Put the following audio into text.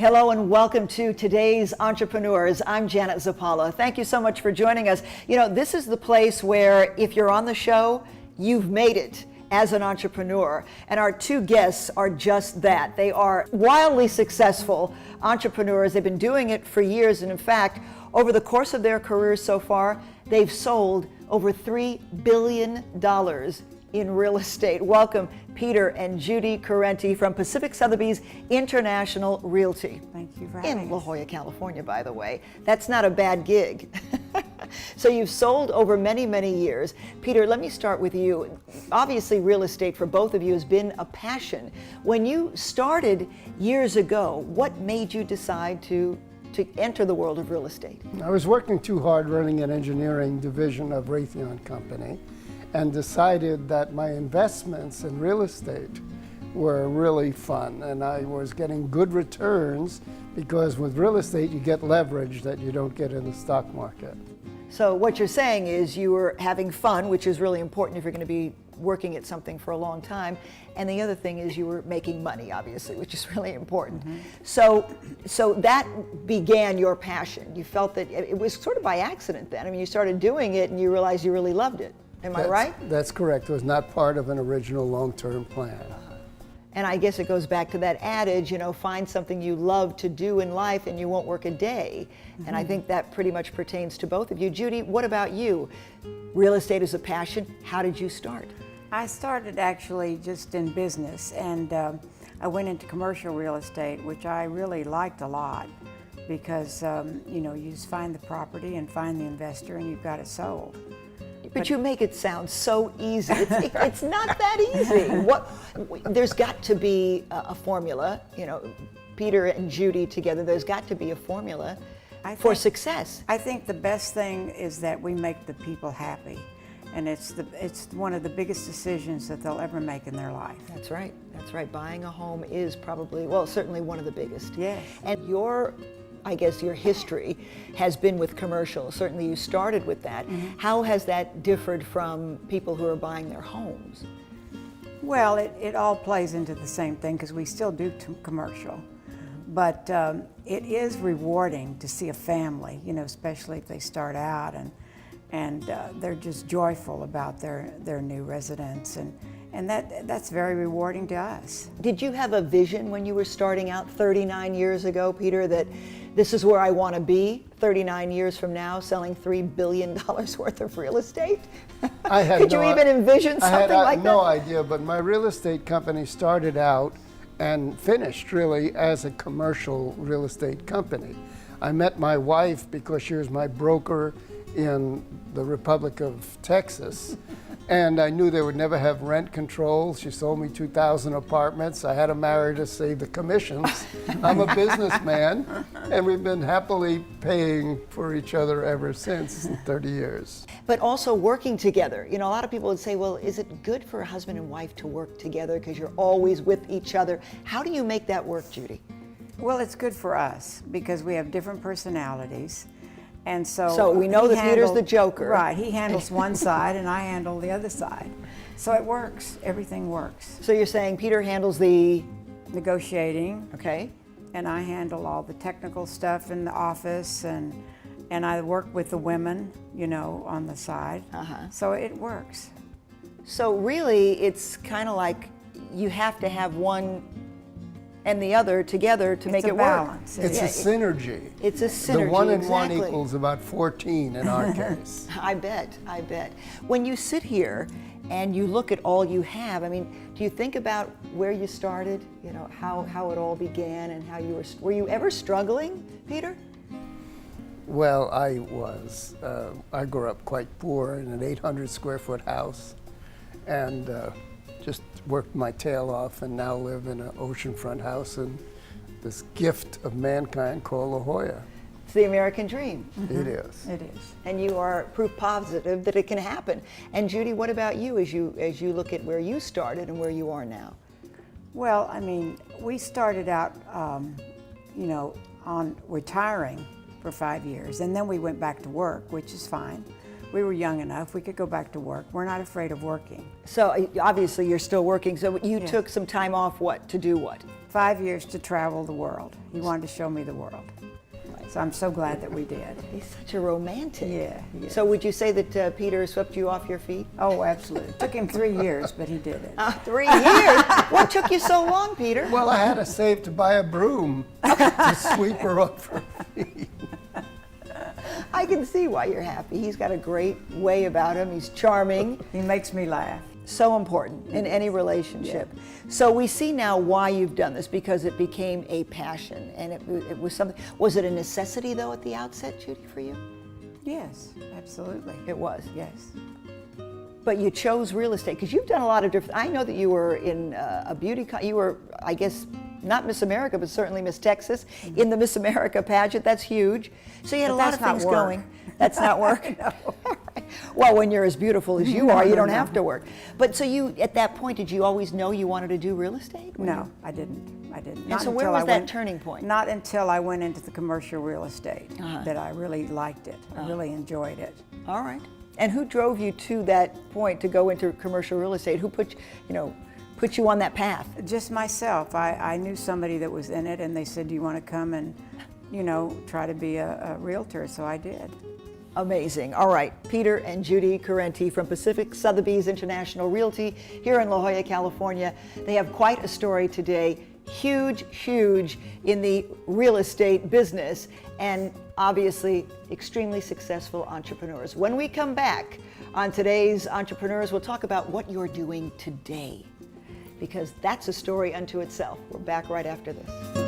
Hello and welcome to Today's Entrepreneurs. I'm Janet Zappala. Thank you so much for joining us. You know, this is the place where if you're on the show, you've made it as an entrepreneur. And our two guests are just that. They are wildly successful entrepreneurs. They've been doing it for years. And in fact, over the course of their careers so far, they've sold over $3 billion in real estate. Welcome, Peter and Judy Corrente from Pacific Sotheby's International Realty. Thank you for having us. In La Jolla, California, by the way. That's not a bad gig. So you've sold over many, many years. Peter, let me start with you. Obviously, real estate for both of you has been a passion. When you started years ago, what made you decide to enter the world of real estate? I was working too hard running an engineering division of Raytheon Company, and decided that my investments in real estate were really fun, and I was getting good returns because with real estate you get leverage that you don't get in the stock market. So what you're saying is you were having fun, which is really important if you're going to be working at something for a long time, and the other thing is you were making money, obviously, which is really important. Mm-hmm. So that began your passion. You felt that it was sort of by accident then. I mean, you started doing it and you realized you really loved it. Am I right? That's correct. It was not part of an original long-term plan. And I guess it goes back to that adage, you know, find something you love to do in life and you won't work a day. Mm-hmm. And I think that pretty much pertains to both of you. Judy, what about you? Real estate is a passion. How did you start? I started actually just in business, and I went into commercial real estate, which I really liked a lot because, you know, you just find the property and find the investor and you've got it sold. But you make it sound so easy. It's not that easy. There's got to be a formula, you know, Peter and Judy together, there's got to be a formula for success. I think the best thing is that we make the people happy. And it's one of the biggest decisions that they'll ever make in their life. That's right, that's right. Buying a home is probably, well, certainly one of the biggest. Yes. And I guess your history has been with commercial. Certainly you started with that. Mm-hmm. How has that differed from people who are buying their homes? Well, it all plays into the same thing because we still do commercial. But it is rewarding to see a family, you know, especially if they start out and they're just joyful about their new residence. And that's very rewarding to us. Did you have a vision when you were starting out 39 years ago, Peter, that this is where I want to be 39 years from now, selling $3 billion worth of real estate? Could you even envision something like that? I had no idea, but my real estate company started out and finished really as a commercial real estate company. I met my wife because she was my broker in the Republic of Texas. And I knew they would never have rent control. She sold me 2,000 apartments. I had to marry to save the commissions. I'm a businessman, and we've been happily paying for each other ever since, 30 years. But also working together. You know, a lot of people would say, well, is it good for a husband and wife to work together because you're always with each other? How do you make that work, Judy? Well, it's good for us because we have different personalities. And so we know that Peter's the joker. Right, he handles one side and I handle the other side. So it works, everything works. So you're saying Peter handles the negotiating. Okay. And I handle all the technical stuff in the office, and I work with the women, you know, on the side. Uh-huh. So it works. So really it's kind of like you have to have one and the other together to make it balance. Work. It's a synergy. It's a synergy. The one and exactly. one equals about 14 in our case. I bet. When you sit here and you look at all you have, I mean, do you think about where you started? You know, how it all began and how you were you ever struggling, Peter? Well, I was. I grew up quite poor in an 800 square foot house, and just worked my tail off and now live in an oceanfront house in this gift of mankind called La Jolla. It's the American dream. Mm-hmm. It is. It is. And you are proof positive that it can happen. And Judy, what about you as you look at where you started and where you are now? Well, I mean, we started out, you know, on retiring for 5 years, and then we went back to work, which is fine. We were young enough, we could go back to work. We're not afraid of working. So obviously you're still working, so you took some time off, to do what? 5 years to travel the world. He wanted to show me the world. So I'm so glad that we did. He's such a romantic. Yeah. He is. So would you say that Peter swept you off your feet? Oh, absolutely. It took him 3 years, but he did it. 3 years? What took you so long, Peter? Well, I had to save to buy a broom to sweep her off her feet. I can see why you're happy. He's got a great way about him. He's charming. He makes me laugh. So important in any relationship. So we see now why you've done this, because it became a passion, and it was something. Was it a necessity though at the outset, Judy, for you? Yes, absolutely. It was. Yes. But you chose real estate because you've done a lot of different. I know that you were in a beauty. You were, I guess, not Miss America, but certainly Miss Texas in the Miss America pageant. That's huge. So you had But a lot that's of not things work. going. That's not work. Well, when you're as beautiful as you are, you don't have to work. But so you, at that point, did you always know you wanted to do real estate? No, I didn't. I didn't. And so where was that turning point? Not until I went into the commercial real estate Uh-huh. that I really liked it. I really enjoyed it. All right. And who drove you to that point to go into commercial real estate? Who put you on that path? Just myself. I knew somebody that was in it, and they said, "Do you want to come and, try to be a realtor?" So I did. Amazing. All right, Peter and Judy Corrente from Pacific Sotheby's International Realty here in La Jolla, California. They have quite a story today. Huge, huge in the real estate business, and obviously extremely successful entrepreneurs. When we come back on today's Entrepreneurs, we'll talk about what you're doing today, because that's a story unto itself. We're back right after this.